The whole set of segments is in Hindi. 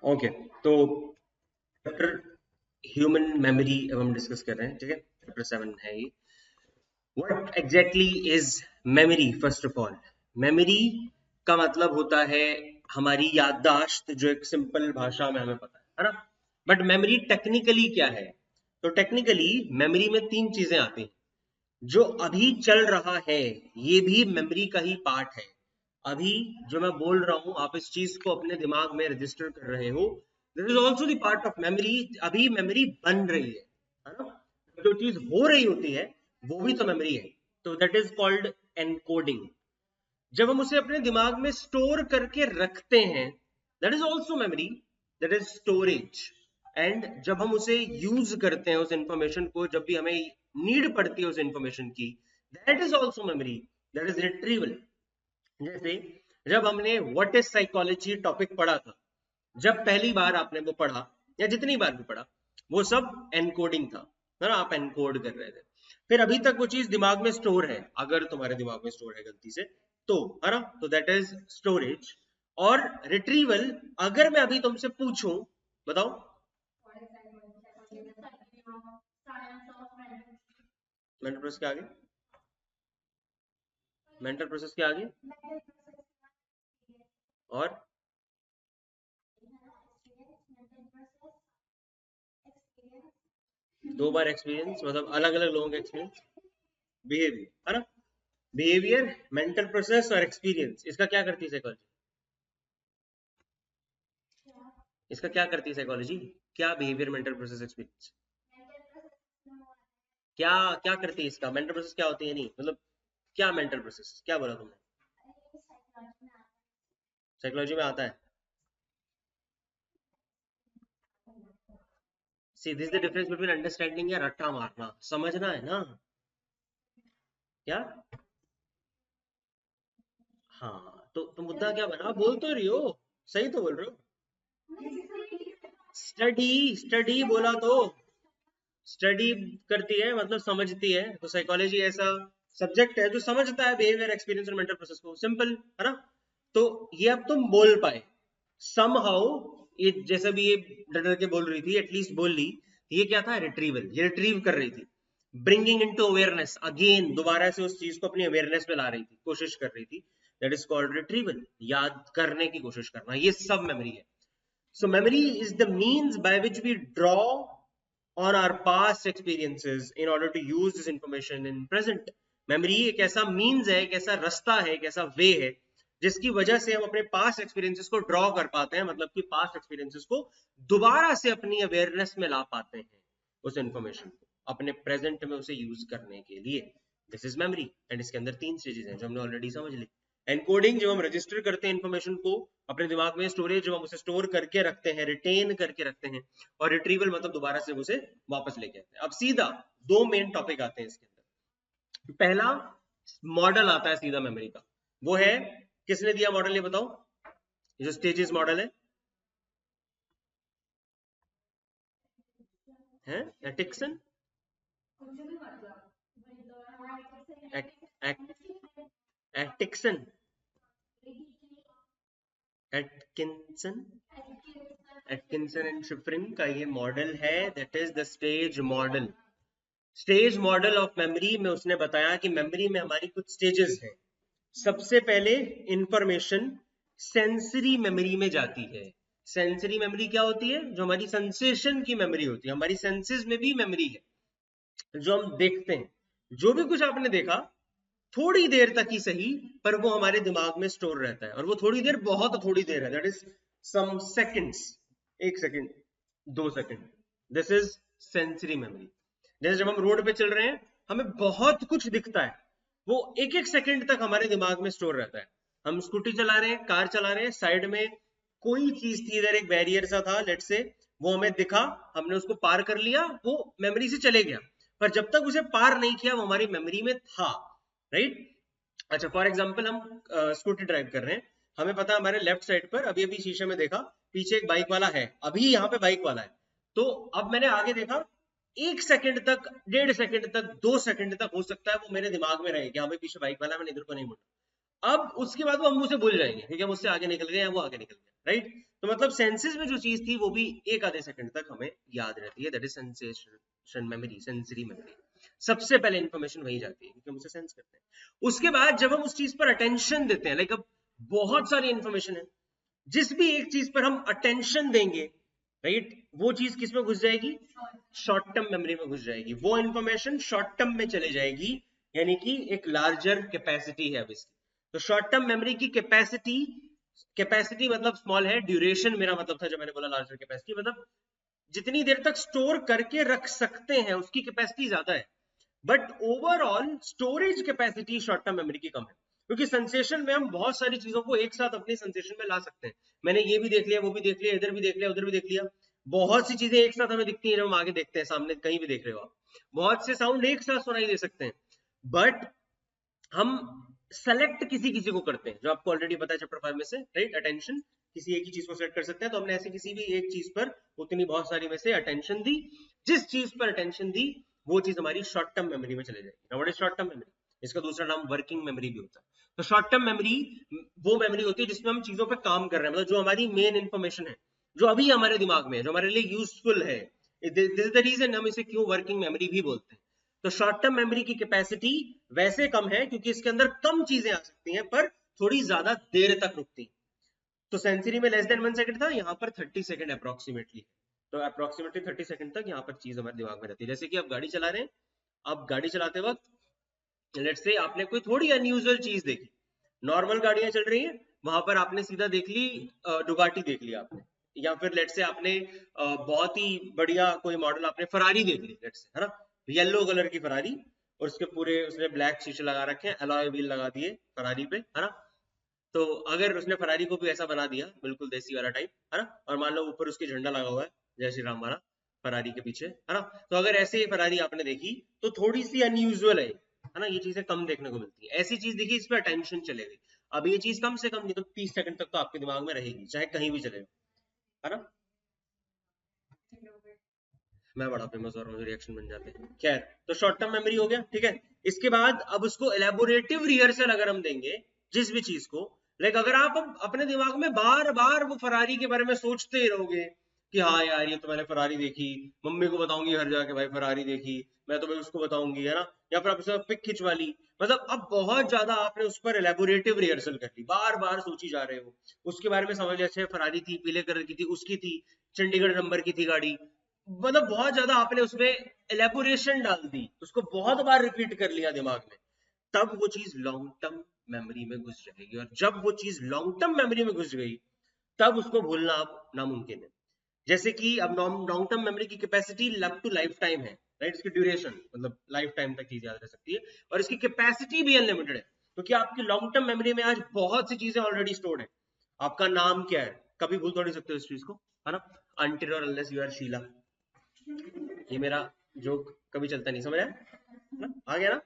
ओके, तो चैप्टर ह्यूमन मेमोरी अब हम डिस्कस कर रहे हैं, ठीक है। चैप्टर 7 है ये। What exactly is memory? First of all, memory का मतलब होता है हमारी याददाश्त, जो एक सिंपल भाषा में हमें पता है ना। बट मेमोरी टेक्निकली क्या है? तो टेक्निकली मेमोरी में तीन चीजें आती हैं। जो अभी चल रहा है ये भी मेमोरी का ही पार्ट है। अभी जो मैं बोल रहा हूं, आप इस चीज को अपने दिमाग में रजिस्टर कर रहे हो, this is also the part of memory. अभी मेमोरी बन रही है ना। जो चीज हो रही होती है वो भी तो मेमोरी है। तो दैट इज कॉल्ड एनकोडिंग। जब हम उसे अपने दिमाग में स्टोर करके रखते हैं, that is also memory, that is storage. And जब हम उसे यूज करते हैं उस इंफॉर्मेशन को, जब भी हमें नीड पड़ती है उस इंफॉर्मेशन की, that is also memory, that is retrieval. जैसे जब हमने व्हाट इज साइकोलॉजी टॉपिक पढ़ा था, जब पहली बार आपने वो पढ़ा या जितनी बार भी पढ़ा, वो सब एनकोडिंग था, है ना। आप एनकोड कर रहे थे। फिर अभी तक वो चीज दिमाग में स्टोर है, अगर तुम्हारे दिमाग में स्टोर है गलती से, तो है ना, तो दैट इज स्टोरेज। और रिट्रीवल, अगर मैं अभी तुमसे पूछूं, बताओ। मेंटल प्रोसेस के आगे, मेंटल प्रोसेस के आगे और दो बार एक्सपीरियंस, मतलब अलग अलग लोगों का एक्सपीरियंस। बिहेवियर, है ना। बिहेवियर, मेंटल प्रोसेस और एक्सपीरियंस, इसका क्या करती है साइकोलॉजी? इसका क्या करती है साइकोलॉजी? क्या बिहेवियर, मेंटल प्रोसेस, एक्सपीरियंस, क्या क्या करती है? इसका मेंटल प्रोसेस क्या होती है, नहीं मतलब क्या मेंटल प्रोसेस, क्या बोला तुमने? साइकोलॉजी में आता है। See this the difference between understanding या रट्टा मारना, समझना है ना। क्या? हाँ, तो मुद्दा क्या बना? बोल तो रही हो, सही तो बोल रहे हो। स्टडी, स्टडी बोला तो। स्टडी करती है मतलब समझती है, तो साइकोलॉजी ऐसा सब्जेक्ट है जो समझता है बिहेवियर, एक्सपीरियंस और मेंटल प्रोसेस को, सिंपल है ना। तो ये अब तुम बोल पाए समहाउ, ये जैसा भी ये डर डर के बोल रही थी, एटलीस्ट बोल ली। ये क्या था? रिट्रीवल, ये रिट्रीव कर रही थी। ब्रिंगिंग इनटू अवेयरनेस, अगेन दोबारा से उस चीज को अपनी अवेयरनेस में ला रही थी, कोशिश कर रही थी। दैट इज कॉल्ड रिट्रीवल, याद करने की कोशिश करना, ये सब मेमोरी है। So memory is the means by which we draw on our past experiences in order to use this information in present. Memory एक ऐसा मीन्स है, एक ऐसा रास्ता है, एक ऐसा वे है जिसकी वजह से हम अपने पास्ट एक्सपीरियंसेस को ड्रॉ कर पाते हैं, मतलब कि पास्ट एक्सपीरियंसेस को दोबारा से अपनी अवेयरनेस में ला पाते हैं, उस इंफॉर्मेशन को अपने प्रेजेंट में उसे यूज करने के लिए। This is memory. एंड इसके अंदर तीन स्टेजेस हैं जो हमने ऑलरेडी समझ ली। एनकोडिंग, जब हम रजिस्टर करते हैं इन्फॉर्मेशन को अपने दिमाग में, स्टोरेज जब हम उसे स्टोर करके रखते हैं, रिटेन करके रखते हैं, और रिट्रीवल मतलब दोबारा से उसे वापस लेके आते हैं। अब सीधा दो मेन टॉपिक आते हैं इसके अंदर। पहला मॉडल आता है सीधा मेमोरी का, वो है, किसने दिया मॉडल ये बताओ? ये जो स्टेजेस मॉडल है एटिक्सन, एटिक्सन, एटकिंसन, एटकिंसन एंड शिफरिन का ये मॉडल है, that is the stage model. Stage model of memory में उसने बताया कि मेमोरी में हमारी कुछ स्टेजेस हैं। सबसे पहले इंफॉर्मेशन सेंसरी मेमोरी में जाती है। सेंसरी मेमोरी क्या होती है? जो हमारी सेंसेशन की मेमोरी होती है, हमारी सेंसेस में भी मेमोरी है। जो हम देखते हैं, जो भी कुछ आपने देखा, थोड़ी देर तक ही सही, पर वो हमारे दिमाग में स्टोर रहता है, और वो थोड़ी देर बहुत थोड़ी देर है, दैट इज सम सेकंड्स, एक second, 2 second. This is sensory memory. जैसे जब हम रोड पे चल रहे हैं, हमें बहुत कुछ दिखता है, वो एक एक सेकंड तक हमारे दिमाग में स्टोर रहता है। हम स्कूटी चला रहे हैं, कार चला रहे हैं, साइड में कोई चीज थी, इधर एक बैरियर सा था लेट से, वो हमें दिखा, हमने उसको पार कर लिया, वो मेमोरी से चले गया। पर जब तक उसे पार नहीं किया वो हमारी मेमोरी में था, राइट। अच्छा, फॉर एग्जाम्पल हम स्कूटी ड्राइव कर रहे हैं, हमें पता है हमारे लेफ्ट साइड पर, अभी अभी शीशे में देखा, पीछे एक बाइक वाला है, अभी यहाँ पे बाइक वाला है। तो अब मैंने आगे देखा, 1 सेकंड तक, 1.5 सेकंड तक, 2 सेकंड तक हो सकता है वो मेरे दिमाग में रहे कि हाँ भाई पीछे बाइक वाला है, मैंने इधर को नहीं मुड़ा। अब उसके बाद वो हम मुझसे भूल जाएंगे क्योंकि हम उससे आगे निकल गए या वो आगे निकल गया, राइट। तो मतलब सेंसेस में जो चीज थी वो भी एक आधे सेकंड तक हमें याद रहती है, that is sensation memory, sensory memory. सबसे पहले इंफॉर्मेशन वही जाती है क्योंकि हम उसे सेंस करते हैं। उसके बाद जब हम उस चीज पर अटेंशन देते हैं, लाइक अब बहुत सारी इंफॉर्मेशन है, जिस भी एक चीज पर हम अटेंशन देंगे, राइट, वो चीज किस में घुस जाएगी, शॉर्ट टर्म मेमोरी में घुस जाएगी, वो इंफॉर्मेशन शॉर्ट टर्म में चले जाएगी, यानी कि एक लार्जर कैपेसिटी है अब इसकी। तो शॉर्ट टर्म मेमोरी की कैपेसिटी, कैपेसिटी मतलब स्मॉल है, ड्यूरेशन मेरा मतलब था जब मैंने बोला लार्जर कैपेसिटी, मतलब जितनी देर तक स्टोर करके रख सकते हैं उसकी कैपेसिटी ज्यादा है, but overall storage capacity short term memory की कम है, क्योंकि सेंसेशन में हम बहुत सारी चीजों को एक साथ अपने सेंसेशन में ला सकते हैं। मैंने ये भी देख लिया, वो भी देख लिया, इधर भी देख लिया, उधर भी देख लिया, बहुत सी चीजें एक साथ हमें दिखती हैं जब हम आगे देखते हैं, सामने कहीं भी देख रहे हो आप, बहुत से साउंड एक साथ सुनाई दे सकते हैं, बट हम सेलेक्ट किसी किसी को करते हैं, जो आपको ऑलरेडी पता है चैप्टर 5 में से, राइट, अटेंशन, किसी एक ही चीज को सेलेक्ट कर सकते हैं, तो हमने ऐसे किसी भी एक चीज पर उतनी बहुत सारी में से अटेंशन दी, जिस चीज पर अटेंशन दी वो चीज हमारी शॉर्ट टर्म मेमोरी में चले जाएगी। What is short term memory, इसका दूसरा नाम वर्किंग मेमोरी भी होता है। तो शॉर्ट टर्म मेमोरी वो मेमोरी होती है जिसमें हम चीजों पर काम कर रहे हैं, मतलब जो हमारी मेन इंफॉर्मेशन है, जो अभी हमारे दिमाग में है, जो हमारे लिए यूजफुल है, दिस इज द रीजन हम इसे क्यों वर्किंग मेमोरी भी बोलते हैं। तो शॉर्ट टर्म मेमोरी की कैपेसिटी वैसे कम है क्योंकि इसके अंदर कम चीजें आ सकती हैं पर थोड़ी ज्यादा देर तक रुकती हैं। तो सेंसरी में लेस देन 1 सेकंड था, यहाँ पर 30 सेकंड अप्रोक्सीमेटली, तो अप्रोक्सीमेटली 30 सेकंड तक यहाँ पर चीज हमारे दिमाग में रहती है। जैसे कि आप गाड़ी चला रहे हैं, आप गाड़ी चलाते वक्त लेट्स से आपने कोई थोड़ी अनयूजुअल चीज देखी, नॉर्मल गाड़ियां चल रही हैं, वहां पर आपने सीधा देख ली डुगाटी देख लिया आपने, या फिर लेट्स से आपने बहुत ही बढ़िया कोई मॉडल आपने फरारी देख ली, लेट्स से, है ना, येलो कलर की फरारी, और उसके पूरे उसने ब्लैक शीशे लगा रखे हैं, अलॉय व्हील लगा दिए फरारी पे, है ना। तो अगर उसने फरारी को भी ऐसा बना दिया बिल्कुल देसी वाला टाइप, है ना, और मान लो ऊपर उसके झंडा लगा हुआ है जय श्री राम वाला फरारी के पीछे, है ना, तो अगर ऐसे फरारी आपने देखी तो थोड़ी सी अनयूजुअल है ना, ये चीजें कम देखने को मिलती है। ऐसी चीज देखी इस पर अटेंशन चलेगी, अब ये चीज कम से कम नहीं तो 30 सेकंड तक तो आपके दिमाग में रहेगी, चाहे कहीं भी चले, है ना। मैं बड़ा फेमस और मुझे रिएक्शन बन जाते हैं, खैर। तो शॉर्ट टर्म मेमोरी हो गया, ठीक है। इसके बाद अब उसको एलेबोरेटिव रिहर्सल अगर हम देंगे जिस भी चीज को, लाइक अगर आप अपने दिमाग में बार बार वो फरारी के बारे में सोचते ही रहोगे कि हाँ यार ये तो मैंने फरारी देखी, मम्मी को बताऊंगी हर जाके भाई फरारी देखी, मैं तो भाई उसको बताऊंगी, है ना, या फिर आप उसमें पिक खिंचवा ली, मतलब अब बहुत ज्यादा आपने उस पर एलेबोरेटिव रिहर्सल कर ली, बार बार सोची जा रहे हो उसके बारे में, समझ, जैसे फरारी थी, पीले कलर की थी, उसकी थी, चंडीगढ़ नंबर की थी गाड़ी, मतलब बहुत ज्यादा आपने उसमें एलेबोरेशन डाल दी, उसको बहुत बार रिपीट कर लिया दिमाग में, तब वो चीज लॉन्ग टर्म मेमोरी में घुस जाएगी, और जब वो चीज लॉन्ग टर्म मेमोरी में घुस गई तब उसको भूलना अब नामुमकिन है। जैसे कि अब लॉन्ग टर्म मेमोरी की capacity up to life time है, राइट, इसकी ड्यूरेशन मतलब लाइफ टाइम तक चीज याद रह सकती है, और इसकी कैपेसिटी भी अनलिमिटेड है, क्योंकि आपकी लॉन्ग टर्म मेमोरी में आज बहुत सी चीजें ऑलरेडी स्टोर्ड है। आपका नाम क्या है, कभी भूल थोड़ी सकते हो इस चीज को, है ना, अनटिल और अनलेस यू आर शीला, ये मेरा जोक कभी चलता नहीं, समझ आया ना? आ गया ना,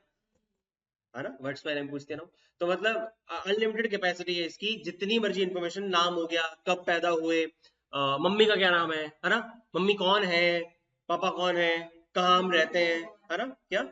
है ना, वर्ड्स में पूछते ना, तो मतलब अनलिमिटेड कैपेसिटी है इसकी, जितनी मर्जी इंफॉर्मेशन, नाम हो गया, कब पैदा हुए, मम्मी का क्या नाम है ना, मम्मी कौन है, पापा कौन है, कहाँ हम रहते हैं, है ना, क्या,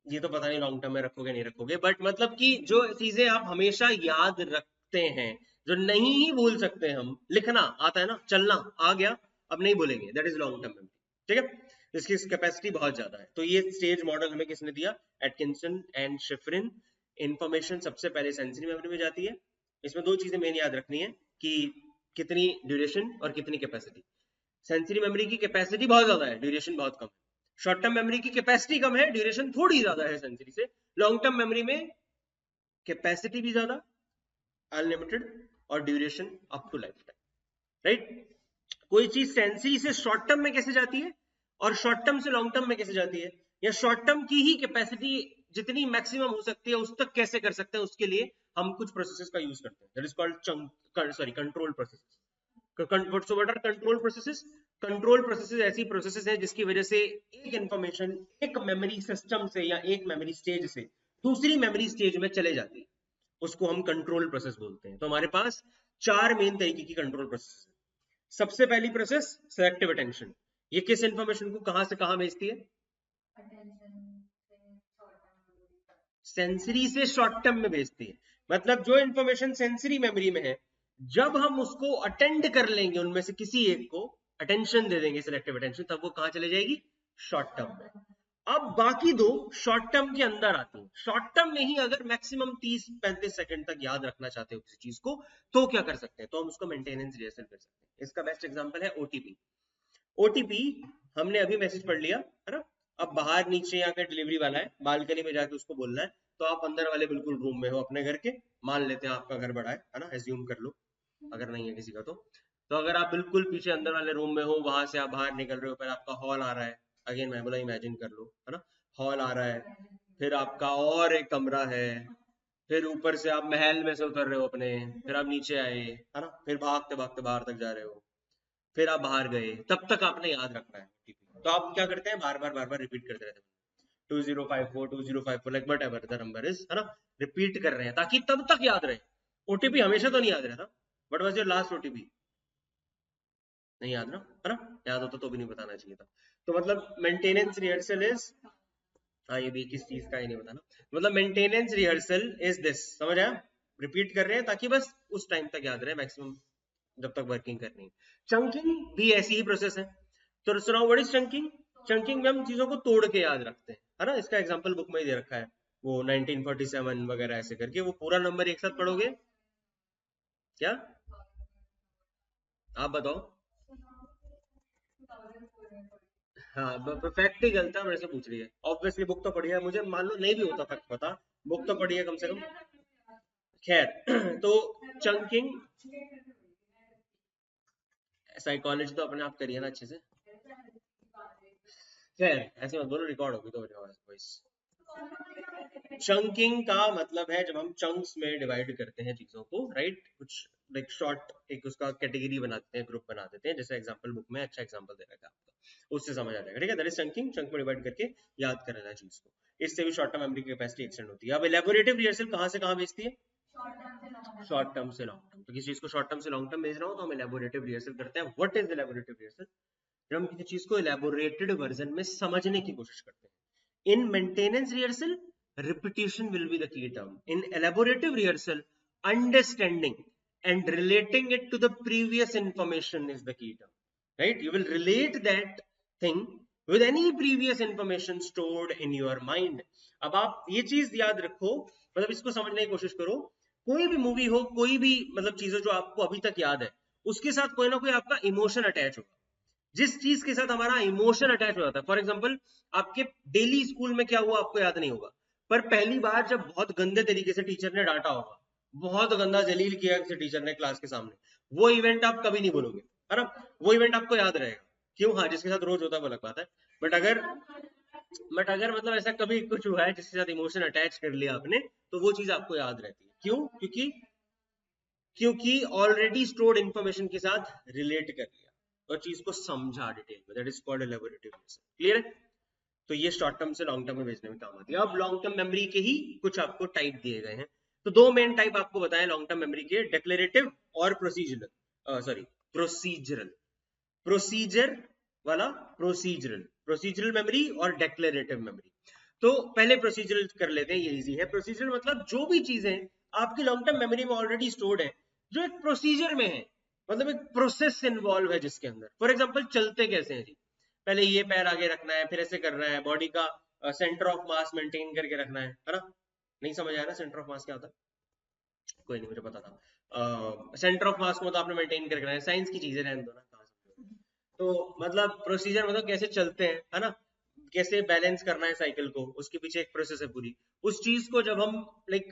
ये तो पता नहीं लॉन्ग टर्म में रखोगे नहीं रखोगे, बट मतलब कि जो चीजें आप हमेशा याद रखते हैं, जो नहीं ही भूल सकते हम, लिखना आता है ना, चलना आ गया, अब नहीं भूलेंगे, that is long term memory, ठीक है। इसकी कैपेसिटी बहुत ज्यादा है। तो ये स्टेज मॉडल हमें किसने दिया, एटकिंसन एंड शिफ्रिन। इंफॉर्मेशन सबसे पहले सेंसरी मेमोरी में जाती है, इसमें दो चीजें मेन याद रखनी है कि कितनी ड्यूरेशन और कितनी कैपेसिटी। सेंसरी मेमोरी की कैपेसिटी बहुत ज्यादा है, ड्यूरेशन बहुत कम है। शॉर्ट टर्म मेमोरी की कैपेसिटी कम है, ड्यूरेशन थोड़ी ज्यादा है सेंसरी से। लॉन्ग टर्म मेमोरी में कैपेसिटी भी ज्यादा, अनलिमिटेड, और duration up to life time, right. कोई चीज सेंसरी से शॉर्ट टर्म में कैसे जाती है और शॉर्ट टर्म से लॉन्ग टर्म में कैसे जाती है, या शॉर्ट टर्म की ही कैपेसिटी जितनी मैक्सिमम हो सकती है उस तक कैसे कर सकते हैं, उसके लिए हम कुछ प्रोसेसेस का यूज करते हैं, that is called control processes. Control processes, control processes ऐसी प्रोसेसेस है जिसकी वजह से एक इंफॉर्मेशन एक मेमोरी सिस्टम से या एक मेमोरी स्टेज से दूसरी मेमोरी स्टेज में चले जाती है, उसको हम कंट्रोल प्रोसेस बोलते हैं। तो हमारे पास चार मेन तरीके की कंट्रोल प्रोसेस है। सबसे पहली प्रोसेस सेलेक्टिव अटेंशन, ये किस इंफॉर्मेशन को कहां से कहां भेजती है, सेंसरी से शॉर्ट टर्म में भेजती है। मतलब जो इंफॉर्मेशन सेंसरी मेमोरी में है, जब हम उसको अटेंड कर लेंगे, उनमें से किसी एक को अटेंशन दे देंगे, सिलेक्टिव अटेंशन, तब वो कहां चले जाएगी? शॉर्ट टर्म में। अब बाकी दो शॉर्ट टर्म के अंदर आती हैं। शॉर्ट टर्म में ही अगर मैक्सिमम 30-35 सेकंड तक याद रखना चाहते हो किसी चीज को, तो क्या कर सकते हैं? तो हम उसको मेंटेनेंस रिहर्सल कर सकते हैं। इसका बेस्ट एग्जांपल है ओटीपी। ओटीपी हमने अभी मैसेज पढ़ लिया, है ना? अब बाहर नीचे आकर डिलीवरी वाला है, बालकनी में जाके उसको बोलना है, तो आप अंदर वाले बिल्कुल रूम में हो अपने घर के, मान लेते हैं आपका घर बड़ा है ना, एज्यूम कर लो, अगर नहीं है किसी का तो अगर आप बिल्कुल पीछे अंदर वाले रूम में हो, वहां से आप बाहर निकल रहे हो, पर आपका हॉल आ रहा है, अगेन मैं बोला इमेजिन कर लो, है ना? हॉल आ रहा है, फिर आपका और एक कमरा है, फिर ऊपर से आप महल में से उतर रहे हो अपने, फिर आप नीचे आए, है ना? फिर भागते भागते बाहर तक जा रहे हो, फिर आप बाहर गए, तब तक आपने याद रखना है ओटीपी। तो आप क्या करते हैं? बार बार रिपीट करते रहते हैं, 2054 like what ever the number is, है ना? रिपीट कर रहे हैं ताकि तब तक याद रहे। ओटीपी हमेशा तो नहीं याद रहता। What was your last OTP? नहीं याद ना, है ना? याद होता तो भी नहीं बताना चाहिए था। तो मतलब मेंटेनेंस रिहर्सल इज, हाँ ये भी किस चीज का ही नहीं बताना, मतलब मेंटेनेंस रिहर्सल इज दिस, समझ आया? रिपीट कर रहे हैं ताकि बस उस टाइम तक याद रहे, मैक्सिमम जब तक वर्किंग करनी है। चंकिंग भी ऐसी ही प्रोसेस है। तो सुनाओ व्हाट इज चंकिंग? चंकिंग में हम चीजों को तोड़ के याद रखते हैं, है ना? इसका एग्जांपल बुक में ही दे रखा है, वो 1947 वगैरह ऐसे करके, वो पूरा नंबर एक साथ पढ़ोगे क्या? आप बताओ। हाँ, फैक्ट ही गलत है, मेरे से पूछ रही है। ऑब्वियसली बुक तो पढ़ी है, मुझे मान लो नहीं भी होता फैक्ट पता, बुक तो पढ़ी है कम से कम। खैर तो चंकिंग, साइकोलॉजी तो अपने आप करिए ना अच्छे से। खैर ऐसे मत बोलो, रिकॉर्ड होगी तो वॉइस। चंकिंग का मतलब है जब हम चंक्स में डिवाइड करते हैं चीजों को, राइट? कुछ लाइक शॉर्ट एक उसका कैटेगरी बनाते हैं, ग्रुप बना देते हैं, जैसे एग्जांपल बुक में अच्छा एग्जांपल दे रखा है आपका, उससे समझ आ जाएगा, ठीक है? दैट इज चंकिंग, चंक में डिवाइड करके याद कर लेना चीज को। इससे भी शॉर्ट टर्म मेमोरी की कैपेसिटी एक्सटेंड होती है। अब इलेबोरेटिव रिहर्सल कहां से कहां भेजती है? शॉर्ट टर्म से लॉन्ग टर्म। तो किसी चीज को शॉर्ट टर्म से लॉन्ग टर्म भेज रहा हूँ तो हम इलेबोरेटिव रिहर्सल करते हैं। What is elaborative rehearsal? जब हम किसी चीज को इलेबोरेटेड वर्जन में समझने की कोशिश करते हैं। In maintenance rehearsal, repetition will be the key term. In elaborative rehearsal, understanding and relating it to the previous information is the key term, right? You will relate that thing with any previous information stored in your mind. अब आप ये चीज याद रखो, मतलब इसको समझने की कोशिश करो, कोई भी मूवी हो, कोई भी मतलब चीजें जो आपको अभी तक याद है, उसके साथ कोई ना कोई आपका इमोशन अटैच होगा। जिस चीज के साथ हमारा इमोशन अटैच हो जाता है, फॉर एग्जाम्पल आपके डेली स्कूल में क्या हुआ आपको याद नहीं होगा, पर पहली बार जब बहुत गंदे तरीके से टीचर ने डांटा होगा, बहुत गंदा जलील किया किसी टीचर ने क्लास के सामने, वो इवेंट आप कभी नहीं भूलोगे, है ना? वो इवेंट आपको याद रहेगा। क्यों? हाँ, जिसके साथ रोज होता है वो अलग बात है, बट अगर मतलब ऐसा कभी कुछ हुआ है जिसके साथ इमोशन अटैच कर लिया आपने, तो वो चीज आपको याद रहती है। क्यों? क्योंकि ऑलरेडी स्टोर्ड इंफॉर्मेशन के साथ रिलेट कर लिया और चीज को समझा डिटेल में, that is called elaborative rehearsal. Clear है? तो ये शॉर्ट टर्म से लॉन्ग टर्म में भेजने में काम आती है। अब लॉन्ग टर्म मेमोरी के ही कुछ आपको टाइप दिए गए हैं। तो दो मेन टाइप आपको बताए लॉन्ग टर्म मेमोरी के, डिक्लेरेटिव और प्रोसीजरल, प्रोसीजरल। प्रोसीजर वाला, प्रोसीजरल मेमोरी और डिक्लेरेटिव मेमोरी। तो पहले प्रोसीजरल कर लेते हैं, ये इजी है। प्रोसीजरल मतलब जो भी चीजें आपकी लॉन्ग टर्म मेमोरी में ऑलरेडी स्टोर्ड है, जो एक प्रोसीजर में है, मतलब एक प्रोसेस इन्वॉल्व है जिसके अंदर। फॉर एग्जाम्पल चलते कैसे हैं जी, पहले ये पैर आगे रखना है, फिर ऐसे करना है, बॉडी का सेंटर ऑफ मास मेंटेन करके रखना है ना? नहीं समझ आया ना सेंटर ऑफ मास क्या होता है? कोई नहीं, मुझे पता था। सेंटर ऑफ मास को तो आपने मेंटेन करके रखना है, साइंस की चीजें रहने दो ना, कहाँ समझो। तो मतलब प्रोसीजर मतलब कैसे चलते हैं, है ना? कैसे बैलेंस करना है साइकिल को, उसके पीछे एक प्रोसेस है पूरी। उस चीज को जब हम लाइक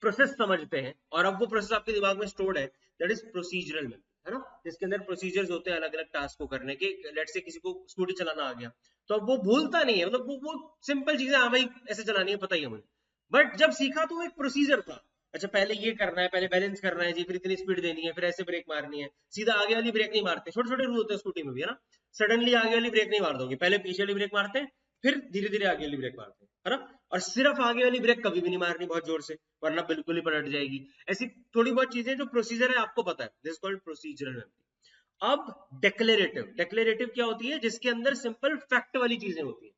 प्रोसेस समझते हैं और अब वो प्रोसेस आपके दिमाग में स्टोर्ड है, दैट इज प्रोसीजरल मेमोरी, है ना? जिसके अंदर प्रोसीजर्स होते हैं अलग अलग टास्क को करने के। लेट्स से किसी को स्कूटी चलाना आ गया, तो अब वो भूलता नहीं है, मतलब वो सिंपल चीजें, हाँ भाई ऐसे चलानी है, पता ही है मुझे। बट जब सीखा तो वो एक प्रोसीजर था। अच्छा पहले ये करना है, पहले बैलेंस करना है जी, फिर इतनी स्पीड देनी है, फिर ऐसे ब्रेक मारनी है, सीधा आगे वाली ब्रेक नहीं मारते, छोटे छोटे रूल होते हैं स्कूटी में भी, है ना? सडनली आगे वाली ब्रेक नहीं मार दोगे, पहले पीछे वाली ब्रेक मारते हैं, फिर धीरे धीरे आगे वाली ब्रेक मारते हैं, है ना? और सिर्फ आगे वाली ब्रेक कभी भी नहीं मारनी बहुत जोर से, वरना बिल्कुल ही पलट जाएगी। ऐसी थोड़ी बहुत चीजें जो प्रोसीजर है आपको पता है, दिस कॉल्ड प्रोसीजरल मेमोरी। अब डिक्लेरेटिव, डिक्लेरेटिव क्या होती है? जिसके अंदर सिंपल फैक्ट वाली चीजें होती है।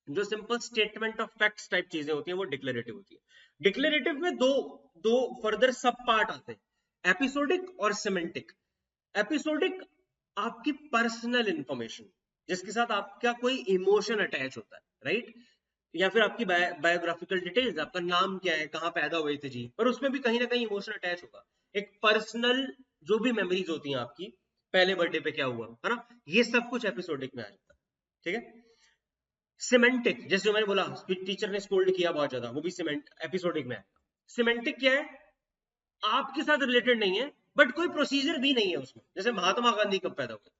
जो simple statement of facts type चीजें होती हैं वो डिक्लेरेटिव होती है। डिक्लेरेटिव में दो दो फर्दर सब पार्ट आते हैं, एपिसोडिक और सिमेंटिक। एपिसोडिक आपकी पर्सनल इंफॉर्मेशन जिसके साथ आपका कोई इमोशन अटैच होता है, राइट, या फिर आपकी बायोग्राफिकल डिटेल्स, आपका नाम क्या है, कहाँ पैदा हुए थे जी, पर उसमें भी कहीं ना कहीं इमोशन अटैच होगा। एक पर्सनल जो भी मेमोरीज होती हैं आपकी, पहले बर्थडे पे क्या हुआ है ना, ये सब कुछ एपिसोडिक में आ जाता है, ठीक है। सिमेंटिक, जैसे जो मैंने बोला टीचर ने स्कोल्ड किया बहुत ज्यादा, वो भी सिमेंट एपिसोडिक में आएगा। सिमेंटिक क्या है, आपके साथ रिलेटेड नहीं है बट कोई प्रोसीजर भी नहीं है उसमें, जैसे महात्मा गांधी कब पैदा हुए,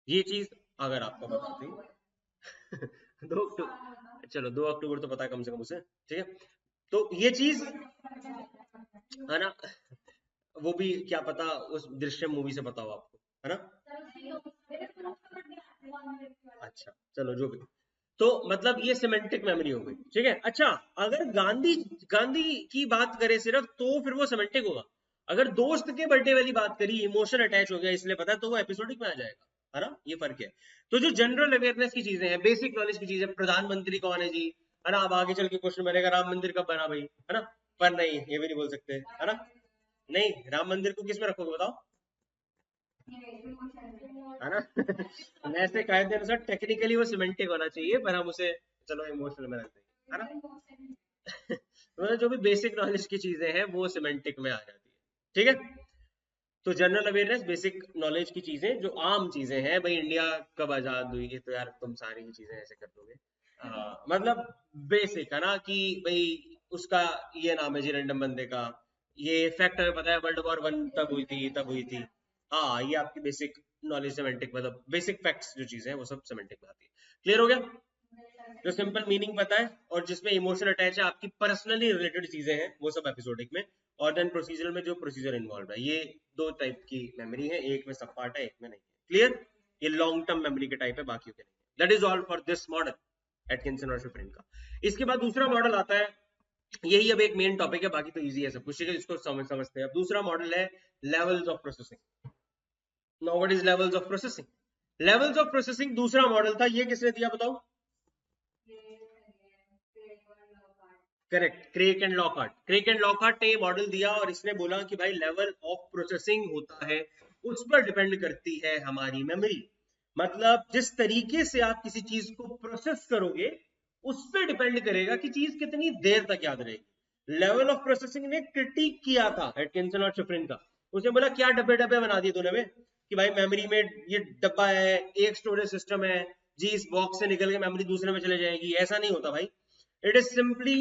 ये चीज अगर आपको बताती 2 अक्टूबर, चलो 2 अक्टूबर तो पता है कम से कम उसे, ठीक है। तो ये चीज है ना, वो भी क्या पता उस दृश्यम मूवी से पता हो आपको, है ना। अच्छा चलो जो भी, तो मतलब ये सिमेंटिक मेमोरी हो गई, ठीक है। अच्छा, अगर गांधी गांधी की बात करें सिर्फ तो फिर वो सिमेंटिक होगा। अगर दोस्त के बर्थडे वाली बात करी, इमोशन अटैच हो गया इसलिए पता है, तो वो एपिसोडिक में आ जाएगा, है ना, ये फर्क है। तो जो जनरल अवेयरनेस की चीजें हैं, बेसिक नॉलेज की चीजें, प्रधानमंत्री कौन है जी, है ना, अब आगे चल के क्वेश्चन बनेगा राम मंदिर कब बना भाई, है ना, पर नहीं ये भी नहीं बोल सकते, है ना। नहीं, राम मंदिर को किस में रखोगे बताओ, है ना। वैसे कायदे अनुसार टेक्निकली वो सिमेंटिक होना चाहिए, पर हम उसे चलो इमोशनल में रखते हैं, है ना। मतलब जो भी बेसिक नॉलेज की चीजें हैं वो सिमेंटिक में आ जाती है, ठीक है। तो जनरल अवेयरनेस, बेसिक नॉलेज की चीजें जो आम चीजें हैं, भाई इंडिया कब आजाद हुई, ये तो यार तुम सारी चीजें ऐसे कर दोगे, मतलब बेसिक है ना, कि भाई उसका ये नाम है जी रैंडम बंदे का, ये फैक्ट हमें पता है वर्ल्ड वॉर 1 तब हुई थी, तब हुई थी। हाँ, ये आपकी बेसिक नॉलेज सेमेंटिक, मतलब बेसिक फैक्ट्स जो चीजें हैं वो सब सेमेंटिक में आती है। क्लियर हो गया, जो सिंपल मीनिंग पता है और जिसमें इमोशन अटैच है, आपकी पर्सनली रिलेटेड चीजें हैं, वो सब एपिसोडिक में। और देन प्रोसीजर में जो प्रोसीजर इन्वॉल्व है, ये दो टाइप की मेमोरी है, एक में सब पार्ट है, एक में नहीं है। क्लियर, ये लॉन्ग टर्म मेमोरी के टाइप है, बाकी के नहीं। That is all for this model Atkinson और शिफरिन का। इसके बाद दूसरा मॉडल आता है, यही अब एक मेन टॉपिक है, बाकी तो इजी है सब कुछ, इसको समझते हैं। अब दूसरा मॉडल है levels of processing. Now what is levels of processing? Levels of processing दूसरा मॉडल था, ये किसने दिया बताओ? Correct, crack and Lockhart. Crack and Lockhart ने ये मॉडल दिया और इसने बोला कि भाई लेवल ऑफ प्रोसेसिंग होता है, उस पर डिपेंड करती है हमारी मेमोरी। मतलब जिस तरीके से आप किसी चीज को प्रोसेस करोगे उस पर डिपेंड करेगा कि चीज कितनी देर तक याद रहेगी। लेवल ऑफ प्रोसेसिंग ने क्रिटिक किया था एटकिंसन और शिफरिन का। उसने बोला क्या डब्बे डब्बे बना दिए तूने में, कि भाई मेमोरी में ये डब्बा है, एक स्टोरेज सिस्टम है जी, इस बॉक्स से निकल के मेमोरी दूसरे में चले जाएगी, ऐसा नहीं होता भाई। इट इज सिंपली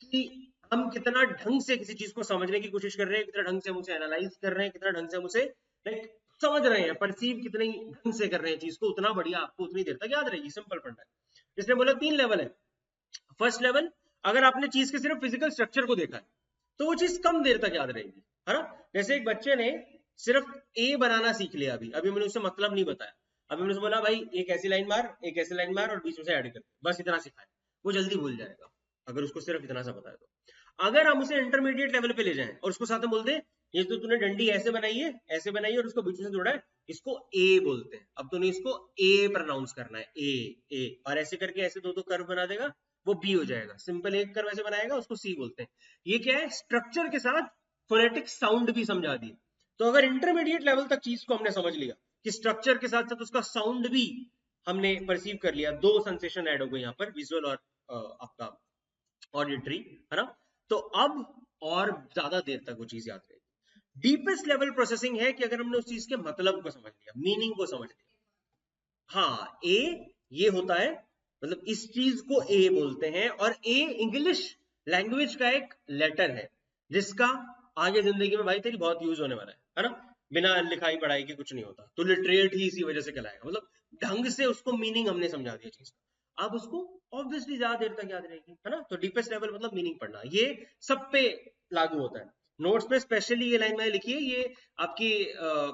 कि हम कितना ढंग से किसी चीज को समझने की कोशिश कर रहे हैं, कितना ढंग से हम उसे एनालाइज कर रहे हैं, कितना ढंग से हम उसे लाइक समझ रहे हैं, परसीव कितने ढंग से कर रहे हैं चीज को, उतना बढ़िया आपको उतनी देर तक याद रहेगी। सिंपल फंडा है। इसने बोला 3 लेवल है। फर्स्ट लेवल, अगर आपने चीज के सिर्फ फिजिकल स्ट्रक्चर को देखा है तो वो चीज कम देर तक याद रहेगी, है ना। जैसे एक बच्चे ने सिर्फ ए बनाना सीख लिया, अभी अभी मैंने उसे मतलब नहीं बताया, अभी मैंने उसे बोला भाई एक ऐसी लाइन मार, एक ऐसी लाइन मार और बीच में से ऐड कर, बस इतना सिखाया, वो जल्दी भूल जाएगा अगर उसको सिर्फ इतना सा पता है तो। अगर हम उसे इंटरमीडिएट लेवल पे ले जाएं और उसको साथ में बोल दें ये तो तूने डंडी ऐसे बनाई है और उसको बीच में से जोड़ा है, इसको ए बोलते हैं, अब तूने इसको ए प्रोनाउंस करना है, ए ए, और ऐसे करके ऐसे दो दो कर्व बना देगा, वो बी हो जाएगा। सिंपल एक कर्व ऐसे बनाएगा, उसको सी बोलते हैं। ये क्या है, स्ट्रक्चर के साथ फोनेटिक साउंड भी समझा दिए। तो अगर इंटरमीडिएट लेवल तक चीज को हमने समझ लिया कि स्ट्रक्चर के साथ साथ उसका साउंड भी हमने परसीव कर लिया, दो सेंसेशन ऐड हो गए यहाँ पर, विजुअल और आपका ऑडिटरी, है ना, तो अब और ज्यादा देर तक वो चीज याद रहेगी। डीपेस्ट लेवल प्रोसेसिंग है कि अगर हमने उस चीज के मतलब को समझ लिया, मीनिंग को समझ लिया। हाँ, ए ये होता है, मतलब इस चीज को ए बोलते हैं, और ए इंग्लिश लैंग्वेज का एक लेटर है जिसका आगे जिंदगी में भाई तेरी बहुत यूज होने वाला है ना। बिना लिखाई पढ़ाई के कुछ नहीं होता, तो लिटरेट ही इसी वजह से कहलाएगा, मतलब ढंग से उसको मीनिंग हमने समझा दिया चीज का, अब उसको ऑब्वियसली ज्यादा देर तक याद रहेगी, है ना। तो डीपेस्ट लेवल मतलब मीनिंग पढ़ना, ये सब पे लागू होता है। नोट्स में स्पेशली ये लाइन मैंने लिखी है, ये आपकी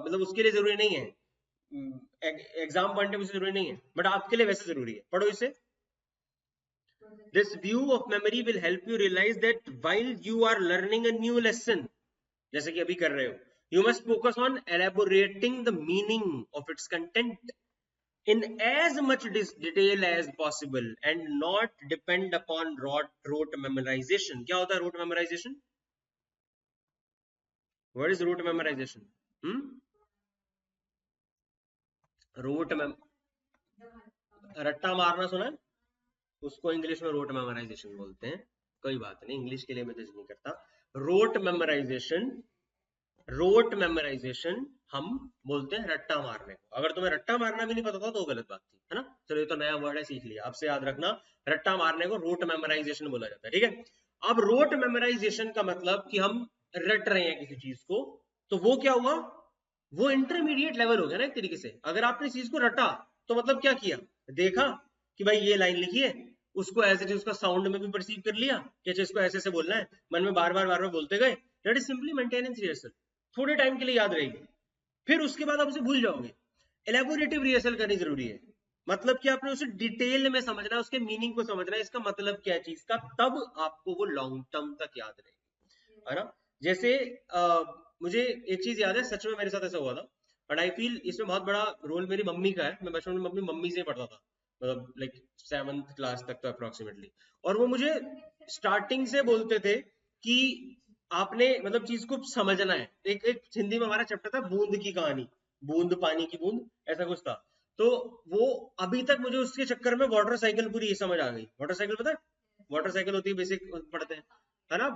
मतलब उसके लिए जरूरी नहीं है, एग्जाम पॉइंट ऑफ जरूरी नहीं है, बट आपके लिए वैसे जरूरी है, पढ़ो इसे। This view of memory will help you realise that while you are learning a new lesson, जैसे कि अभी कर रहे हो, you must focus on elaborating the meaning of its content. in as much detail as possible and not depend upon rote memorization. क्या होता है rote memorization? What is rote memorization? rote रट्टा मारना सुना है? उसको इंग्लिश में रोट मेमोराइजेशन बोलते हैं. कोई बात नहीं, इंग्लिश के लिए मैं जज नहीं करता. रोट मेमोराइजेशन हम बोलते हैं रट्टा मारने को. अगर तुम्हें रट्टा मारना भी नहीं पता था तो गलत बात थी, है ना. चलो ये तो नया वर्ड है, सीख लिया. आपसे याद रखना, रट्टा मारने को रोट मेमोराइजेशन बोला जाता है. ठीक है. अब रोट मेमोराइजेशन का मतलब कि हम रट रहे हैं किसी चीज को, तो वो क्या हुआ, वो इंटरमीडिएट लेवल हो गया ना एक तरीके से. अगर आपने चीज को रटा तो मतलब क्या किया, देखा कि भाई ये लाइन लिखी है, उसको एज इट इज उसका साउंड में भी परसीव कर लिया कि अच्छा इसको ऐसे ऐसे बोलना है, मन में बार बार बोलते गए. That is simply maintenance rehearsal. थोड़े टाइम के लिए याद रहेगी, फिर उसके बाद आप उसे भूल जाओगे. एलेबोरेटिव रिहर्सल करनी जरूरी है. मतलब कि आपने उसे डिटेल में समझना है, उसके मीनिंग को समझना है, इसका मतलब क्या है चीज का, तब आपको वो लॉन्ग टर्म तक याद रहेगी, है ना. जैसे मुझे एक चीज याद है, सच में मेरे साथ ऐसा हुआ था, बट आई फील इसमें बहुत बड़ा रोल मेरी मम्मी का है. मैं बचपन में अपनी मम्मी से पढ़ता था, मतलब लाइक 7th क्लास तक तो अप्रोक्सीमेटली. और वो मुझे स्टार्टिंग से बोलते थे कि आपने मतलब चीज को समझना है. एक हिंदी में हमारा चैप्टर था बूंद की कहानी, बूंद पानी की बूंद, ऐसा कुछ था. तो वो अभी तक मुझे उसके चक्कर में वाटर साइकिल पूरी समझ आ गई. वाटर साइकिल पता है, वाटर साइकिल होती है, बेसिक पढ़ते हैं, है ना.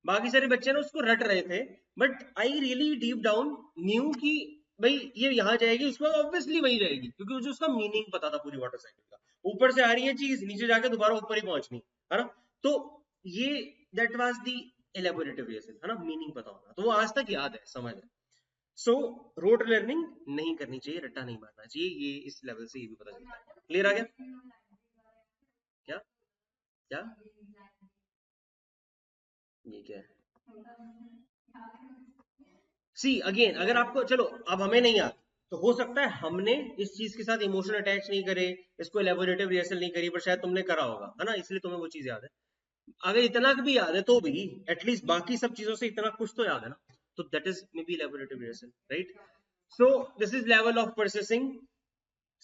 बाकी सारे बच्चे ना उसको रट रहे थे, but I really deep down new कि भाई ये यहाँ जाएगी, उसमें ऑब्वियसली वही जाएगी, क्योंकि मुझे उसका मीनिंग पता था पूरी वाटर साइकिल का. ऊपर से आ रही है चीज, नीचे जाके दोबारा ऊपर ही पहुंचनी, है ना. तो ये that was the elaborative rehearsal, है ना. मीनिंग पता होना, तो वो आज तक याद है, समझ है. सो रोट लर्निंग नहीं करनी चाहिए, रट्टा नहीं मारना चाहिए. ये इस लेवल से ये भी पता चलता है. क्लियर आ गया क्या? क्या ये क्या है? सी अगेन, अगर आपको, चलो अब हमें नहीं याद, तो हो सकता है हमने इस चीज के साथ इमोशन अटैच नहीं करे, इसको एलेबोरेटिव रिहर्सल नहीं करी, पर शायद तुमने करा होगा, है ना, इसलिए तुम्हें वो चीज याद है. अगर इतना भी याद है तो भी एटलीस्ट बाकी सब चीजों से इतना कुछ तो याद है ना, तो that is may be elaborative rehearsal, right. So this is level of processing.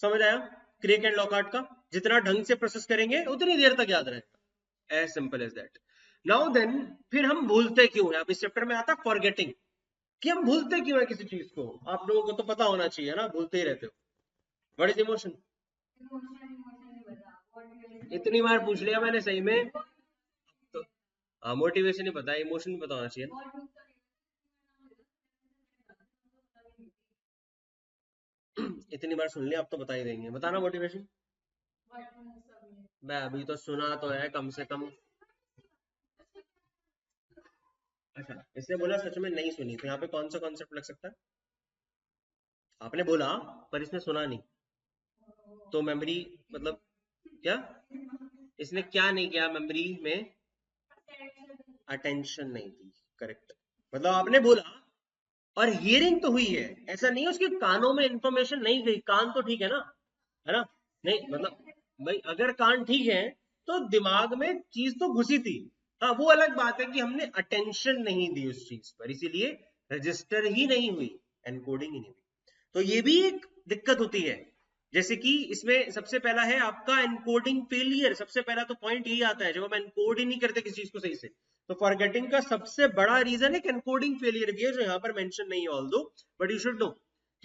समझ आया क्रेक एंड लॉकहार्ट का? जितना ढंग से प्रोसेस करेंगे उतनी देर तक याद रहेगा, as simple as that. Now then, फिर हम भूलते क्यों हैं? अब इस चैप्टर में आता फॉरगेटिंग, कि हम भूलते क्यों है किसी चीज को. आप लोगों को तो पता होना चाहिए ना, भूलते ही रहते हो. What is emotion? इतनी बार पूछ लिया मैंने सही में. तो मोटिवेशन ही पता है, इमोशन भी पता होना चाहिए. इतनी बार सुन लिया, अब तो बता ही देंगे. बताना मोटिवेशन. मैं अभी तो सुना तो है कम से कम. अच्छा, इसने बोला सच में नहीं सुनी, तो यहाँ पे कौन सा कॉन्सेप्ट लग सकता है? आपने बोला पर इसने सुना नहीं, तो मेमोरी मतलब क्या? इसने क्या नहीं किया मेमोरी में? अटेंशन नहीं दी. करेक्ट. मतलब आपने बोला और हियरिंग तो हुई है, ऐसा नहीं है उसके कानों में इंफॉर्मेशन नहीं गई. कान तो ठीक है ना, है ना. नहीं मतलब भाई अगर कान ठीक है तो दिमाग में चीज तो घुसी थी. हाँ, वो अलग बात है कि हमने अटेंशन नहीं दी उस चीज पर, इसीलिए रजिस्टर ही नहीं हुई, एनकोडिंग ही नहीं हुई. तो ये भी एक दिक्कत होती है. जैसे कि इसमें सबसे पहला है आपका एनकोडिंग फेलियर. सबसे पहला तो पॉइंट यही आता है, जब हम एनकोड ही नहीं करते किसी चीज को सही से, तो फॉरगेटिंग का सबसे बड़ा रीजन एक एनकोडिंग फेलियर भी है, जो यहाँ पर मेंशन नहीं है although, but you should know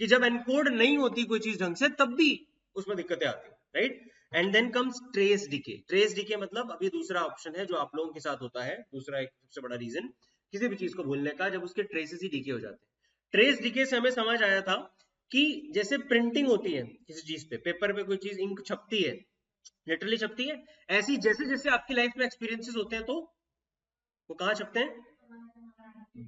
कि जब एनकोड नहीं होती कोई चीज ढंग से, तब भी उसमें दिक्कतें आती है, right. And then comes trace decay. Trace decay मतलब अभी दूसरा ऑप्शन है जो आप लोगों के साथ होता है, दूसरा एक सबसे बड़ा रीजन किसी भी चीज को भूलने का, जब उसके ट्रेसेस ही डीके हो जाते हैं. ट्रेस डीके से हमें समझ आया था कि जैसे प्रिंटिंग होती है किसी चीज पे, पेपर पे कोई चीज इंक छपती है, लिटरली छपती है, ऐसी जैसे जैसे आपकी लाइफ में एक्सपीरियंसेस होते हैं, तो वो कहाँ छपते हैं?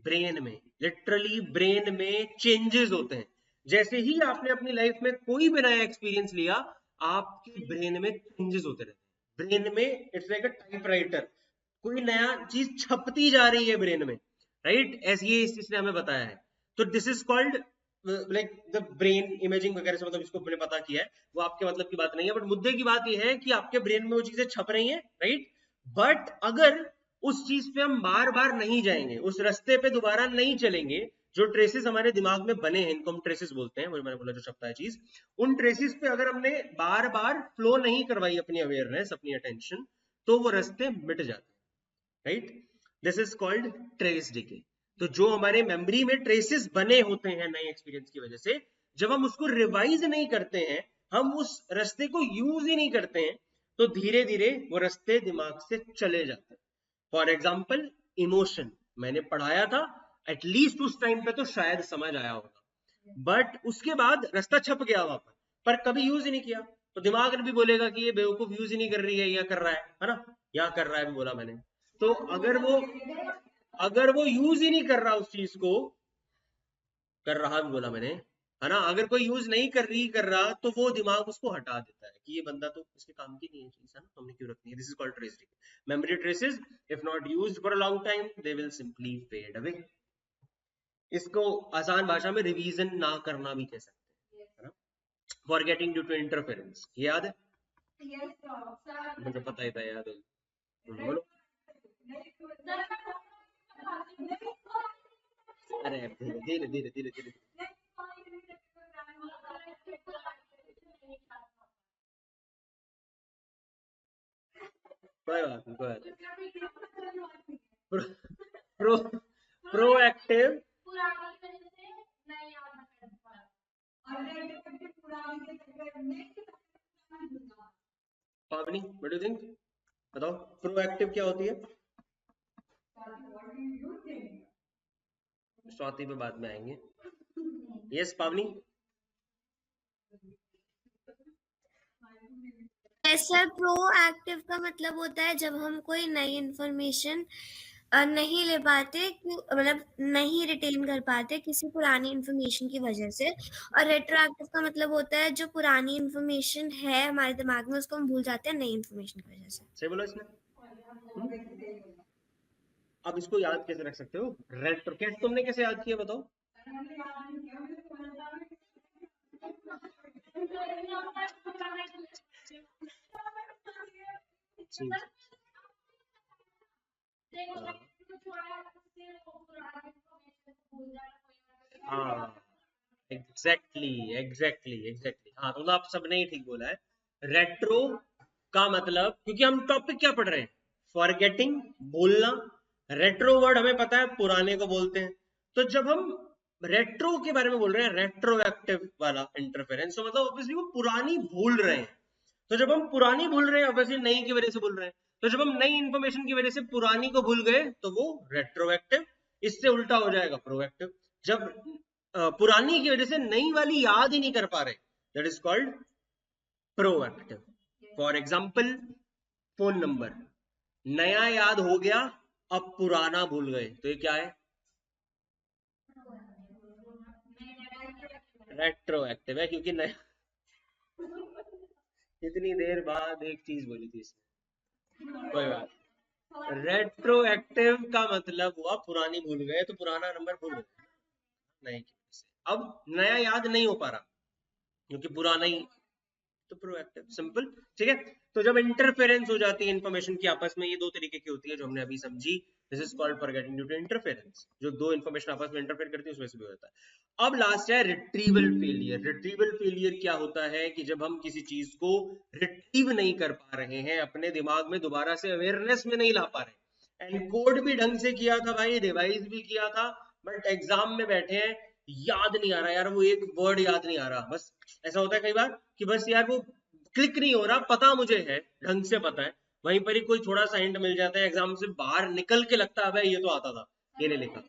ब्रेन में. लिटरली ब्रेन में चेंजेस होते हैं. जैसे ही आपने अपनी लाइफ में कोई भी नया एक्सपीरियंस लिया, आपके ब्रेन में चेंजेस होते रहते हैं. ब्रेन में इट्स लाइक अ टाइपराइटर, कोई नया चीज छपती जा रही है ब्रेन में, राइट. ऐसे ये इसने हमें बताया है. तो this is called like the brain imaging वगैरह से, मतलब इसको मैंने पता किया है, वो आपके मतलब की बात नहीं है, बट मुद्दे की बात यह है कि आपके ब्रेन में वो चीजें छप रही हैं, राइट. बट अगर उस चीज पे हम बार बार नहीं जाएंगे, उस रास्ते पे दोबारा नहीं चलेंगे, जो ट्रेसेस हमारे दिमाग में बने हैं इनको हम ट्रेसेस बोलते हैं, वही मैंने बोला जो छपता है चीज, उन ट्रेसेस पे अगर हमने बार बार फ्लो नहीं करवाई अपनी अवेयरनेस, अपनी अटेंशन, तो वो रास्ते मिट जाते हैं, right? This is called trace decay. तो जो हमारे मेमोरी में ट्रेसेस बने होते हैं नए एक्सपीरियंस की वजह से, जब हम उसको रिवाइज नहीं करते हैं, हम उस रास्ते को यूज ही नहीं करते हैं, तो धीरे धीरे वो रास्ते दिमाग से चले जाते हैं। फॉर एग्जाम्पल इमोशन, मैंने पढ़ाया था, एटलीस्ट उस टाइम पे तो शायद समझ आया होगा, बट उसके बाद रास्ता छप गया वहां पर कभी यूज ही नहीं किया, तो दिमाग भी बोलेगा कि ये बेवकूफ यूज ही नहीं कर रही है या कर रहा है ना, या कर रहा है भी बोला मैंने। तो अगर वो यूज ही नहीं कर रहा उस चीज को, कर रहा भी बोला मैंने, है ना, अगर कोई यूज नहीं कर रहा, तो वो दिमाग उसको हटा देता है कि ये बंदा तो इसके काम की नहीं है चीज, है ना, तो हमने क्यों रखनी है। This is called trace decay. Memory traces if not used for a long time they will simply fade away. इसको आसान भाषा में रिवीजन ना करना भी कह सकते हैं, है ना। फॉरगेटिंग ड्यू टू इंटरफेरेंस, ये याद है? मुझे पता ही था याद है। बोलो। अरे धीरे धीरे धीरे धीरे। कोई बात नहीं, कोई बात नहीं। प्रो प्रोएक्टिव, पावनी व्हाट डू यू थिंक? बताओ प्रोएक्टिव क्या होती है? स्वाति पे बाद में आएंगे। यस पावनी। सर प्रोएक्टिव का मतलब होता है जब हम कोई नई इंफॉर्मेशन नहीं ले पाते, मतलब नहीं रिटेन कर पाते किसी पुरानी इंफॉर्मेशन की वजह से, और रेट्रोएक्टिव का मतलब होता है जो पुरानी इंफॉर्मेशन है हमारे दिमाग में उसको हम भूल जाते हैं नई इंफॉर्मेशन की वजह से। सही बोला इसने। अब इसको याद कैसे रख सकते हो? रेट्रो, कैसे तुमने कैसे याद किया बताओ? हाँ एग्जैक्टली एग्जैक्टली एग्जैक्टली, हाँ तो आप सबने ही ठीक बोला है। रेट्रो का मतलब, क्योंकि हम टॉपिक क्या पढ़ रहे हैं? फॉरगेटिंग, भूलना। रेट्रो वर्ड हमें पता है पुराने को बोलते हैं। तो जब हम रेट्रो के बारे में बोल रहे हैं, रेट्रोएक्टिव वाला इंटरफेरेंस, तो मतलब ऑब्वियसली वो पुरानी भूल रहे हैं। तो जब हम पुरानी भूल रहे हैं, ऑब्वियसली नई की वजह से भूल रहे हैं, तो जब हम नई इंफॉर्मेशन की वजह से पुरानी को भूल गए तो वो रेट्रोएक्टिव। इससे उल्टा हो जाएगा प्रोएक्टिव, जब पुरानी की वजह से नई वाली याद ही नहीं कर पा रहे, that is called proactive. For example phone number, नया याद हो गया, अब पुराना भूल गए, तो ये क्या है? रेट्रोएक्टिव है, क्योंकि नया इतनी देर बाद एक चीज बोली थी इसने, कोई बात। रेट्रोएक्टिव का मतलब हुआ पुरानी भूल गए, तो पुराना नंबर भूल गए नए की वजह से, अब नया याद नहीं हो पा रहा क्योंकि पुराना ही, तो प्रोएक्टिव, सिंपल। ठीक है, तो जब इंटरफेरेंस हो जाती है इंफॉर्मेशन की आपस में, ये दो तरीके की होती है जो हमने अभी समझी। This is called forgetting due to interference, जो दो इंफॉर्मेशन आपस में इंटरफेयर करती है उस वजह से भी होता है। अब लास्ट है रिट्रीवल फेलियर। रिट्रीवल फेलियर क्या होता है कि जब हम किसी चीज को रिट्रीव नहीं कर पा रहे हैं, अपने दिमाग में दोबारा से अवेयरनेस में नहीं ला पा रहे, एनकोड भी ढंग से किया था भाई, रिवाइज भी किया था, बट एग्जाम में बैठे हैं, याद नहीं आ रहा यार, वो एक वर्ड याद नहीं आ रहा, बस ऐसा होता है कई बार कि बस यार वो क्लिक नहीं हो रहा, पता मुझे है, ढंग से पता है, वहीं पर ही कोई थोड़ा सा हिंट मिल जाता है, एग्जाम से बाहर निकल के लगता है ये तो आता था, ये नहीं लिखा,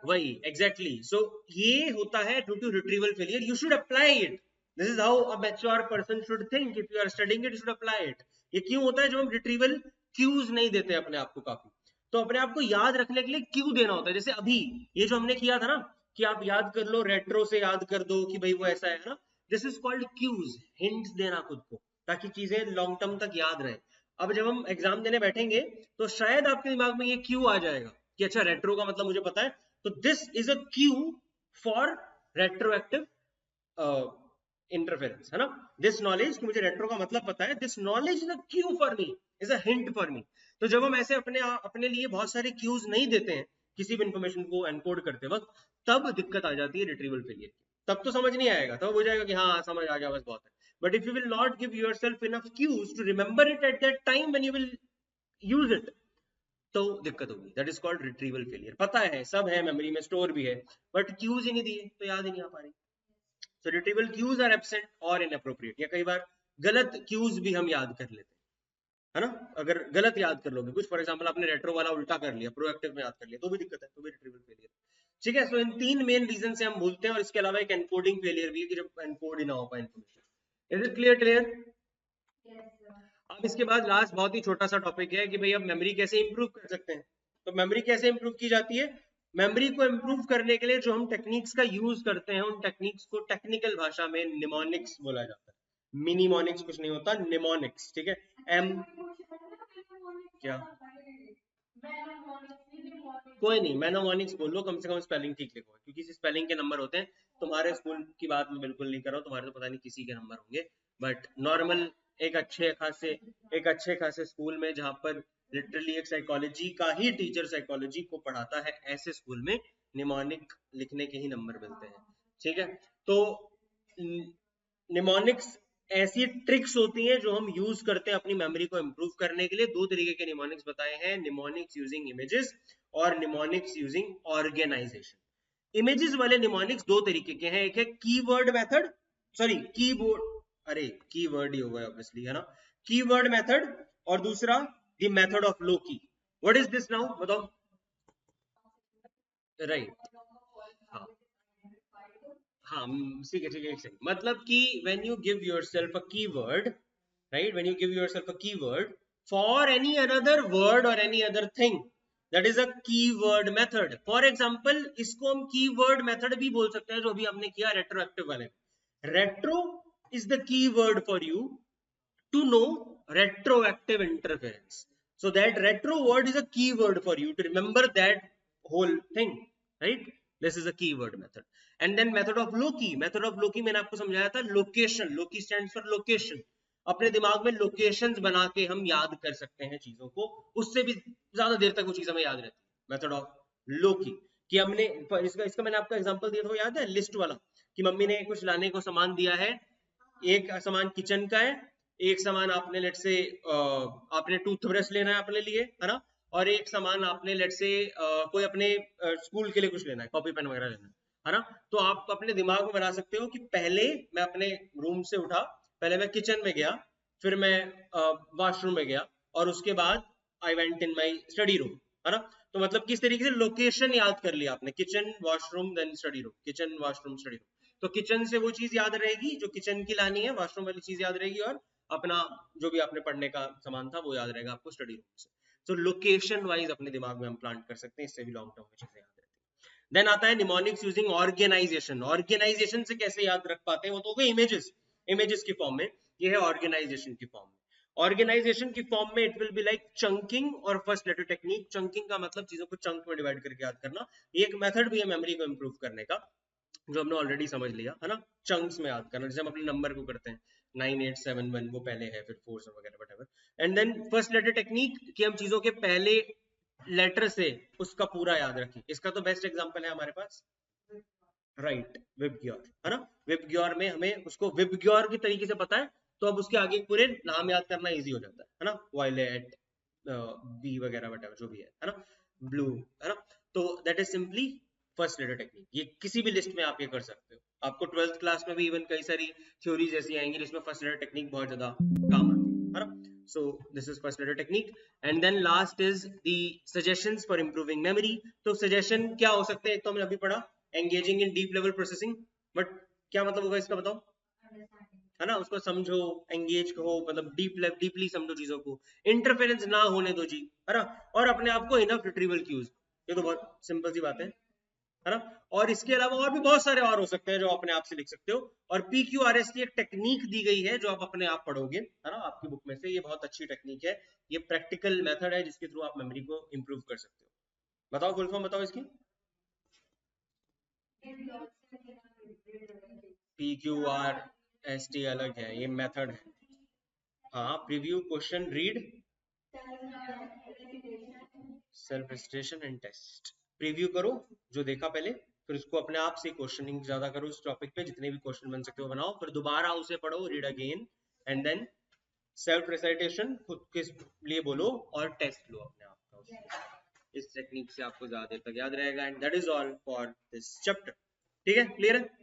वही एग्जैक्टली। सो ये होता है due to retrieval failure, you should apply it. This is how a mature person should think, if you are studying it you should apply it. ये क्यों होता है? जब हम रिट्रीवल क्यूज नहीं देते अपने आप को काफी, तो अपने आप को याद रखने के लिए क्यू देना होता है। जैसे अभी ये जो हमने किया था ना कि आप याद कर लो, रेट्रो से याद कर दो कि भाई वो ऐसा है ना, this is called cues, hints देना खुद को, ताकि चीजें लॉन्ग टर्म तक याद रहे। अब जब हम एग्जाम देने बैठेंगे तो शायद आपके दिमाग में ये क्यू आ जाएगा कि अच्छा रेट्रो का मतलब मुझे पता है, तो this is a Q for retroactive interference, है ना। दिस नॉलेज कि मुझे रेट्रो का मतलब पता है, this knowledge is a Q for me, is a hint for me. तो जब हम ऐसे अपने लिए बहुत सारे क्यूज नहीं देते हैं किसी भी इंफॉर्मेशन को एनकोड करते वक्त, तब दिक्कत आ जाती है रिट्रीवल फेलियर की। तब तो समझ नहीं आएगा, तब हो जाएगा कि हाँ समझ आ गया बस बहुत है, but if you will not give yourself enough cues to remember it at that time when you will use it, तो दिक्कत होगी। That is called retrieval failure. पता है सब है, मेमोरी में स्टोर भी है, बट क्यूज ही नहीं दिए तो याद ही नहीं आ पा रही। सो रिट्रीवल क्यूज आर एब्सेंट और इनअप्रोप्रिएट, या कई बार गलत क्यूज भी हम याद कर लेते हैं, है ना। अगर गलत याद कर लोगे कुछ, फॉर एग्जांपल आपने रेट्रो वाला उल्टा कर लिया, प्रोएक्टिव में याद कर लिया, तो भी दिक्कत है, तो भी रिट्रीवल फेलियर। ठीक है, सो इन 3 मेन रीजन से हम भूलते हैं, और इसके अलावा एक एनकोडिंग फेलियर भी है कि जब एनकोड ही ना हो पाए information. Is it clear? Clear. अब इसके बाद लास्ट बहुत ही छोटा सा टॉपिक है कि भाई अब मेमोरी कैसे इंप्रूव कर सकते हैं। तो मेमोरी कैसे इंप्रूव की जाती है? मेमोरी को इंप्रूव करने के लिए जो हम टेक्निक्स का यूज करते हैं, उन टेक्निक्स को टेक्निकल भाषा में निमोनिक्स बोला जाता है। मिनीमोनिक्स कुछ नहीं होता, निमोनिक्स। ठीक है, एम क्या, कोई नहीं, मैनोमोनिक्स बोल लो, कम से कम स्पेलिंग ठीक लिखो, क्योंकि इस स्पेलिंग के नंबर होते हैं। तुम्हारे स्कूल की बात मैं बिल्कुल नहीं कर रहा हूँ, तुम्हारे तो पता नहीं किसी के नंबर होंगे, बट नॉर्मल एक अच्छे खासे स्कूल में, जहाँ पर लिटरली एक साइकोलॉजी का ही टीचर साइकोलॉजी को पढ़ाता है, ऐसे स्कूल में निमोनिक लिखने के ही नंबर मिलते हैं। ठीक है, तो निमोनिक्स ऐसी ट्रिक्स होती हैं जो हम यूज करते हैं अपनी मेमोरी को इंप्रूव करने के लिए। 2 तरीके के निमोनिक्स बताए हैं, निमोनिक्स यूजिंग इमेजेस और निमोनिक्स यूजिंग ऑर्गेनाइजेशन। इमेजेस वाले निमोनिक्स 2 तरीके के हैं, एक है कीवर्ड मेथड, सॉरी कीबोर्ड, अरे कीवर्ड ही होगा ऑब्वियसली, है ना, कीवर्ड मेथड, और दूसरा the method of Loki. What is this now, बताओ। राइट, हाँ हाँ, ठीक है ठीक है, एक सेकंड। मतलब कि when you give yourself a keyword, right, when you give yourself a keyword for any another word or any other thing, that is a keyword method. For example, इसको हम keyword method भी बोल सकते हैं, जो अभी हमने किया retroactive वाले। retro is the keyword for you to know retroactive interference, so that retro word is a keyword for you to remember that whole thing, right? This is a keyword method. And then method of Loki मैंने आपको समझाया था, location, Loki stands for location। अपने दिमाग में लोकेशंस बना के हम याद कर सकते हैं चीजों को, उससे भी ज्यादा देर तक वो चीज हमें याद रहती है। मेथड ऑफ लोकी, कि हमने इसका मैंने आपको एग्जांपल दिया था, याद है, लिस्ट वाला, कि मम्मी ने कुछ लाने को सामान दिया है, एक सामान किचन का है, एक सामान आपने लेट से आपने टूथब्रश लेना है अपने लिए, है ना, और एक सामान आपने लेट से कोई अपने स्कूल के लिए कुछ लेना है, कॉपी पेन वगैरह लेना है ना। तो आप अपने दिमाग में बना सकते हो कि पहले मैं अपने रूम से उठा, पहले मैं किचन में गया, फिर मैं वॉशरूम में गया, और उसके बाद I went in my study room, है ना। तो मतलब किस तरीके से लोकेशन याद कर लिया आपने, kitchen washroom then study room, kitchen washroom study room. तो किचन से वो चीज याद रहेगी जो किचन की लानी है, वॉशरूम वाली चीज याद रहेगी, और अपना जो भी आपने पढ़ने का सामान था वो याद रहेगा आपको स्टडी रूम से। तो लोकेशन वाइज अपने दिमाग में हम प्लांट कर सकते हैं, इससे भी लॉन्ग टर्म में चीजें याद रहती है। देन आता है निमोनिक्स यूजिंग ऑर्गेनाइजेशन। ऑर्गेनाइजेशन से कैसे याद रख पाते हैं, वो तो हो गए इमेजेस, इमेजेस की फॉर्म में, ये है ऑर्गेनाइजेशन की फॉर्म में। ऑर्गेनाइजेशन की फॉर्म में it will be like chunking और फर्स्ट लेटर टेक्निक। चंकिंग का मतलब चीजों को चंक में डिवाइड करके याद करना, ये एक मेथड भी है मेमोरी को इंप्रूव करने का, जो हमने ऑलरेडी समझ लिया, है ना। चंक्स में याद करना, जैसे हम अपने नंबर को करते हैं 9871, वो पहले है, फिर 4 वगैरह whatever. And then first letter technique, कि हम चीजों के पहले लेटर से उसका पूरा याद रखें। इसका तो बेस्ट एग्जांपल है हमारे पास, राइट, विबग्योर, है ना। विबग्योर में हमें उसको विबग्योर की तरीके से पता है, तो अब उसके आगे पूरे नाम याद करना इजी हो जाता है ना, वायलेट, बी वगैरह वटेवर जो भी है ना, ब्लू, है ना। तो that is simply first letter technique. ये किसी भी लिस्ट में आप ये कर सकते हो। आपको 12th क्लास में भी इवन कई सारी थ्योरीज ऐसी आएंगी जिसमें फर्स्ट लेटर टेक्निक बहुत ज्यादा काम आती है ना। So this is first letter technique. And then last is the suggestions for improving memory. तो सजेशन क्या हो सकते हैं, एक तो हमने अभी पढ़ा engaging in deep level processing, but क्या मतलब होगा इसका बताओ, है ना। उसको समझो, एंगेज करो, मतलब डीपली समझो चीजों को, इंटरफेरेंस ना होने दो जी, है ना, और अपने आप को इनफ रिट्रीवल क्यूज। ये तो बहुत सिंपल सी बात है ना। और इसके अलावा और भी बहुत सारे और हो सकते हैं जो अपने आप से लिख सकते हो। और PQRS की एक टेक्निक दी गई है जो आप अपने आप पढ़ोगे, है ना, आपकी बुक में से। ये बहुत अच्छी टेक्निक है, ये प्रैक्टिकल मेथड है जिसके थ्रू आप मेमोरी को इंप्रूव कर सकते हो। बताओ फुल फॉर्म बताओ इसकी। PQRST अलग है, ये मेथड है। हाँ, preview, question, read, self registration and test. Preview करो जो देखा पहले, फिर उसको अपने आप से क्वेश्चनिंग ज्यादा करो उस टॉपिक पे, जितने भी क्वेश्चन बन सकते हो बनाओ, फिर दोबारा उसे पढ़ो, read again, and then self recitation खुद के लिए बोलो और टेस्ट लो अपने आप का उससे। इस टेक्निक से आपको ज्यादा देर तक याद रहेगा, and that is all for this chapter. ठीक है, क्लियर है?